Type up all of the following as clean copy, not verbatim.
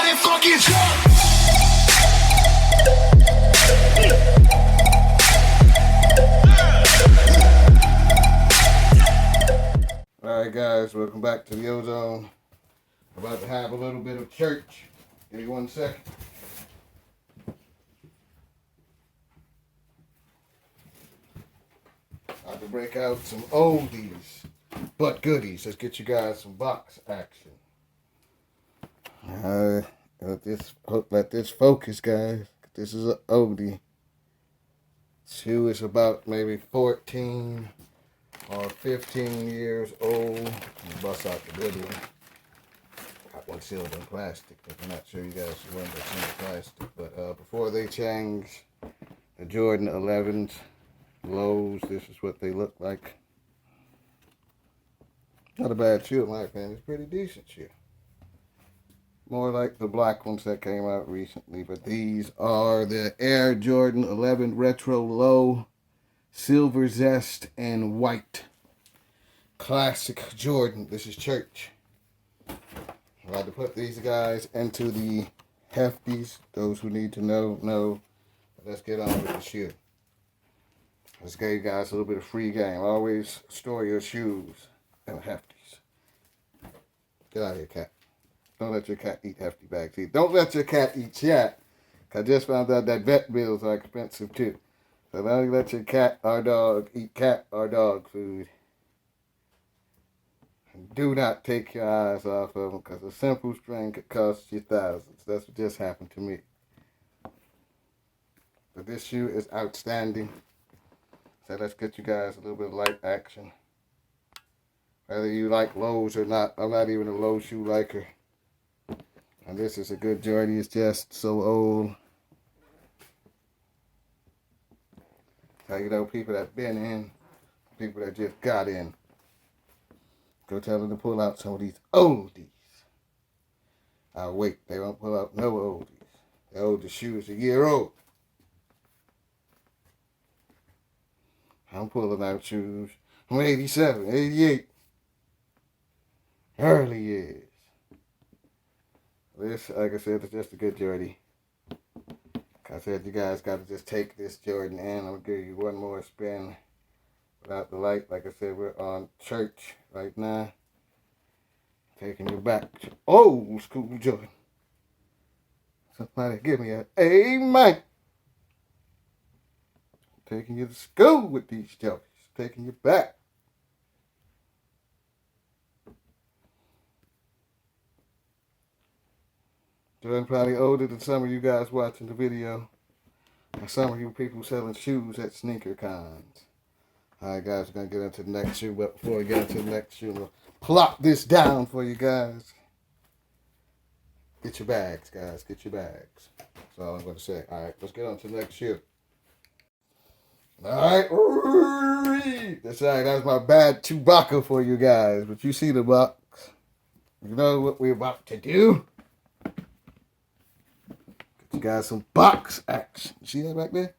my fucking truck. Alright guys, welcome back to the Ozone. About to have a little bit of church. Give me 1 second. About to break out some oldies, but goodies. Let's get you guys some box action. Let this focus, guys. This is an oldie. Shoe is about maybe 14 or 15 years old. Bust out the good one. Got one sealed in plastic. I'm not sure you guys see one that's in the plastic. But before they change the Jordan 11s, lows, this is what they look like. Not a bad shoe in my opinion. It's a pretty decent shoe. More like the black ones that came out recently. But these are the Air Jordan 11 Retro Low, Silver Zest, and White. Classic Jordan. This is church. I had to put these guys into the hefties. Those who need to know. Let's get on with the shoe. Let's give you guys a little bit of free game. Always store your shoes in hefties. Get out of here, cat. Don't let your cat eat hefty bags. Don't let your cat eat chat. I just found out that vet bills are expensive too. So don't let your cat or dog eat cat or dog food. And do not take your eyes off of them because a simple string could cost you thousands. That's what just happened to me. But this shoe is outstanding. So let's get you guys a little bit of light action. Whether you like lows or not, I'm not even a low shoe liker. And this is a good Jordan. It's just so old. How you know people that been in, people that just got in. Go tell them to pull out some of these oldies. I'll wait. They won't pull out no oldies. The oldest shoe is a year old. I'm pulling out shoes from 87, 88. Early years. This, like I said, is just a good Jordan. Like I said, you guys got to just take this Jordan in. I'll give you one more spin without the light. Like I said, we're on church right now. Taking you back to old school Jordan. Somebody give me an amen. Taking you to school with these jokes. Taking you back. Jordan probably older than some of you guys watching the video. And some of you people selling shoes at sneaker cons. Alright guys, we're going to get into the next shoe. But before we get into the next shoe, we'll plop this down for you guys. Get your bags, guys. Get your bags. That's all I'm going to say. Alright, let's get on to the next shoe. Alright. That's right. That's my bad Chewbacca for you guys. But you see the box. You know what we're about to do. You got some box action. See that back there?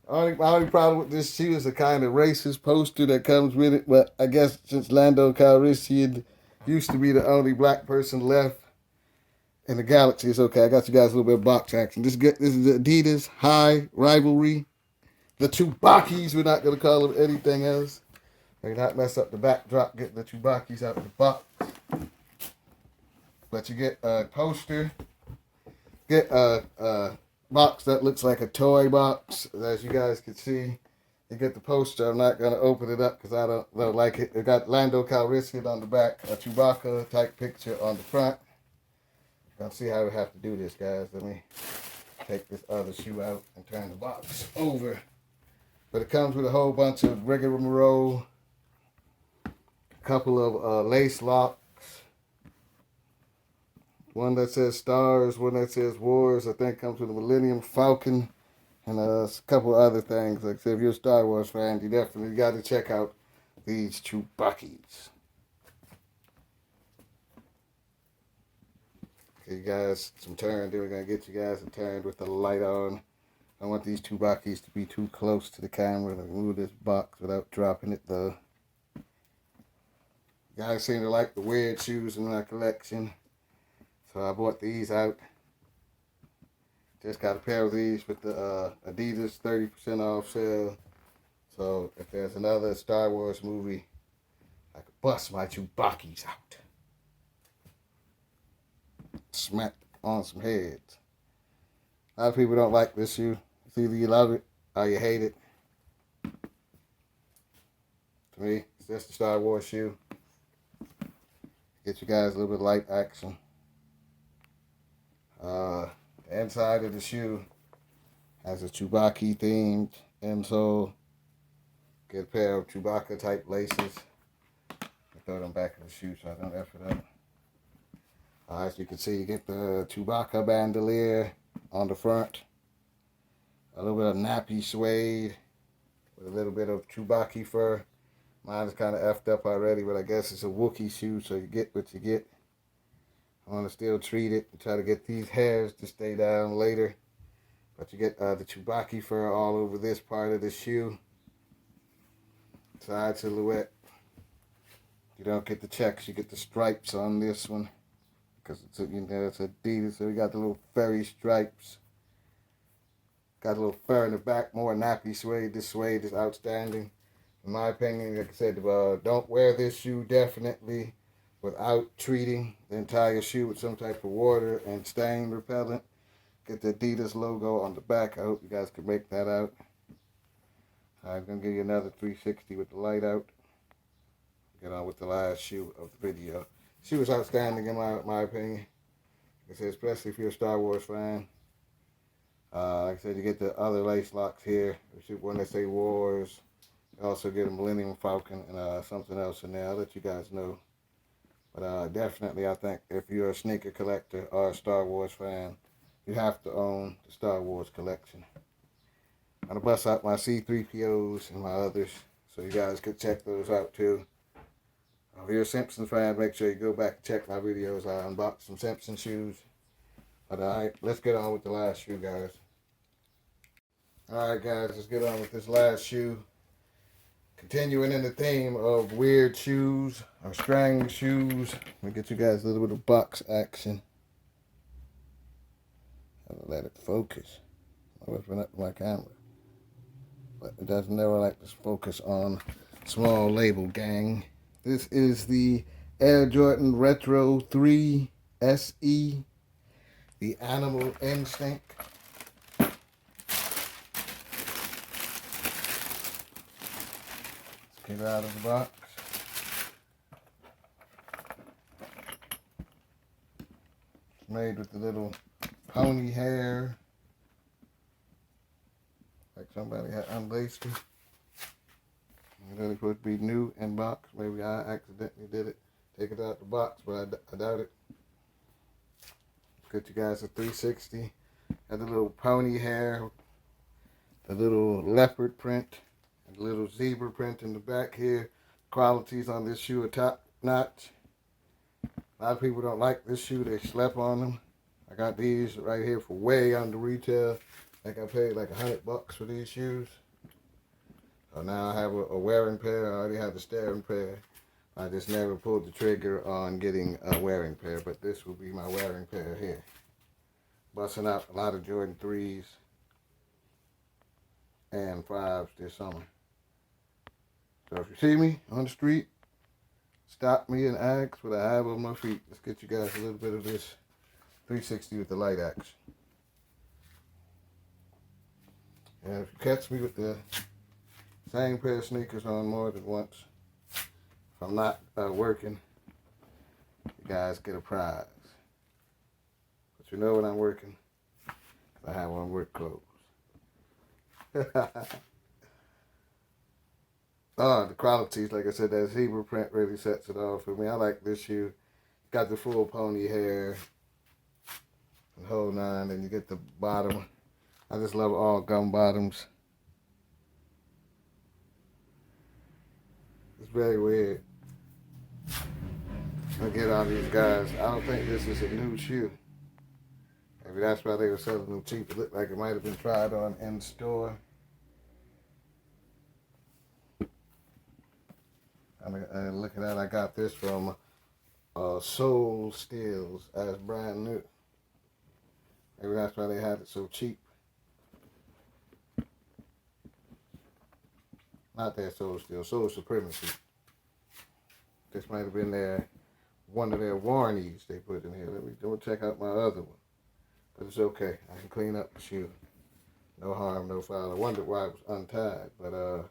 My only problem with this shoe is the kind of racist poster that comes with it. But I guess since Lando Calrissian used to be the only black person left in the galaxy, it's okay. I got you guys a little bit of box action. This is the Adidas High Rivalry. The Chewbacas, we're not going to call them anything else. They're not mess up the backdrop, get the Chewbacas out of the box. But you get a poster. Get a box that looks like a toy box, as you guys can see. You get the poster. I'm not going to open it up because I don't like it. It got Lando Calrissian on the back, a Chewbacca type picture on the front. You'll see how we have to do this, guys. Let me take this other shoe out and turn the box over. But it comes with a whole bunch of rigmarole, a couple of lace locks. One that says Stars, one that says Wars. I think comes with a Millennium Falcon and a couple other things. Like I said, if you're a Star Wars fan, you definitely got to check out these Chewbacas. Okay, guys, some turn. Then we're going to get you guys a turn with the light on. I want these Chewbacas to be too close to the camera to move this box without dropping it, though. You guys seem to like the weird shoes in my collection. So I bought these out. Just got a pair of these with the Adidas 30% off sale. So if there's another Star Wars movie, I could bust my Chewbacca's out. Smack on some heads. A lot of people don't like this shoe. It's either you love it or you hate it. To me, it's just a Star Wars shoe. Get you guys a little bit of light action. The inside of the shoe has a Chewbacca themed insole. Get a pair of Chewbacca type laces. I throw them back in the shoe so I don't F it up. As you can see, you get the Chewbacca bandolier on the front. A little bit of nappy suede with a little bit of Chewbacca fur. Mine is kind of effed up already, but I guess it's a Wookiee shoe, so you get what you get. I want to still treat it and try to get these hairs to stay down later. But you get the Chewbacca fur all over this part of the shoe. Side silhouette. You don't get the checks, you get the stripes on this one. Because it's, it's Adidas, so we got the little furry stripes. Got a little fur in the back, more nappy suede. This suede is outstanding. In my opinion, like I said, don't wear this shoe definitely without treating the entire shoe with some type of water and stain repellent. Get the Adidas logo on the back. I hope you guys can make that out. I'm going to give you another 360 with the light out. Get on with the last shoe of the video. Shoe was outstanding in my opinion. Like I said, especially if you're a Star Wars fan. Like I said, you get the other lace locks here. When they say Wars, you also get a Millennium Falcon and something else in there. I'll let you guys know. But definitely, I think if you're a sneaker collector or a Star Wars fan, you have to own the Star Wars collection. I'm going to bust out my C-3POs and my others, so you guys could check those out too. If you're a Simpsons fan, make sure you go back and check my videos. I unboxed some Simpsons shoes. But alright, let's get on with the last shoe, guys. Alright, guys, let's get on with this last shoe. Continuing in the theme of weird shoes or strange shoes, let me get you guys a little bit of box action. I'll let it focus. I'll open up my camera. But it doesn't never like to focus on small label gang. This is the Air Jordan Retro 3 SE, the Animal Instinct. Let's get it out of the box. It's made with the little pony hair. Like somebody had unlaced it. It's really supposed to be new in box. Maybe I accidentally did it. Take it out the box, but I doubt it. Get you guys a 360. Got the little pony hair, the little leopard print, and the little zebra print in the back here. Qualities on this shoe are top notch. A lot of people don't like this shoe. They slept on them. I got these right here for way under retail. I think I paid like $100 for these shoes. So now I have a wearing pair. I already have the staring pair. I just never pulled the trigger on getting a wearing pair, but this will be my wearing pair here. Busting out a lot of Jordan 3s and 5s this summer. So if you see me on the street, stop me and ask what I have on my feet. Let's get you guys a little bit of this 360 with the light action. And if you catch me with the same pair of sneakers on more than once, if I'm not working, you guys get a prize. But you know when I'm working, I have on work clothes. Oh, the qualities, like I said, that zebra print really sets it off for me. I like this shoe. Got the full pony hair, the whole nine, and you get the bottom. I just love all gum bottoms. It's very weird. I get all these guys. I don't think this is a new shoe. Maybe that's why they were selling them cheap. It looked like it might have been tried on in store. And look at that. I got this from sole steels as brand new. Maybe that's why they had it so cheap. Not that sole steel, sole supremacy. This might have been one of their warranties they put in here. Let me go check out my other one. But it's okay. I can clean up the shoe. No harm, no foul. I wondered why it was untied, but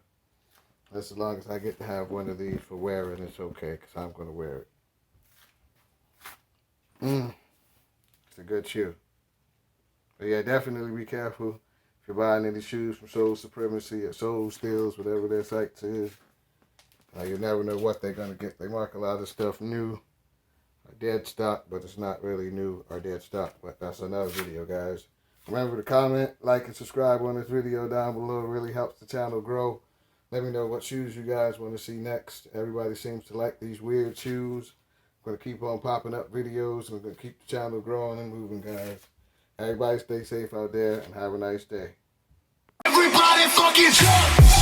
that's as long as I get to have one of these for wearing, it's okay, because I'm going to wear it. It's a good shoe. But yeah, definitely be careful if you're buying any shoes from Soul Supremacy or Soul Steels, whatever their site is. You never know what they're going to get. They mark a lot of stuff new or dead stock, but it's not really new or dead stock. But that's another video, guys. Remember to comment, like, and subscribe on this video down below. It really helps the channel grow. Let me know what shoes you guys want to see next. Everybody seems to like these weird shoes. I'm going to keep on popping up videos. I'm going to keep the channel growing and moving, guys. Everybody stay safe out there and have a nice day. Everybody fucking jump!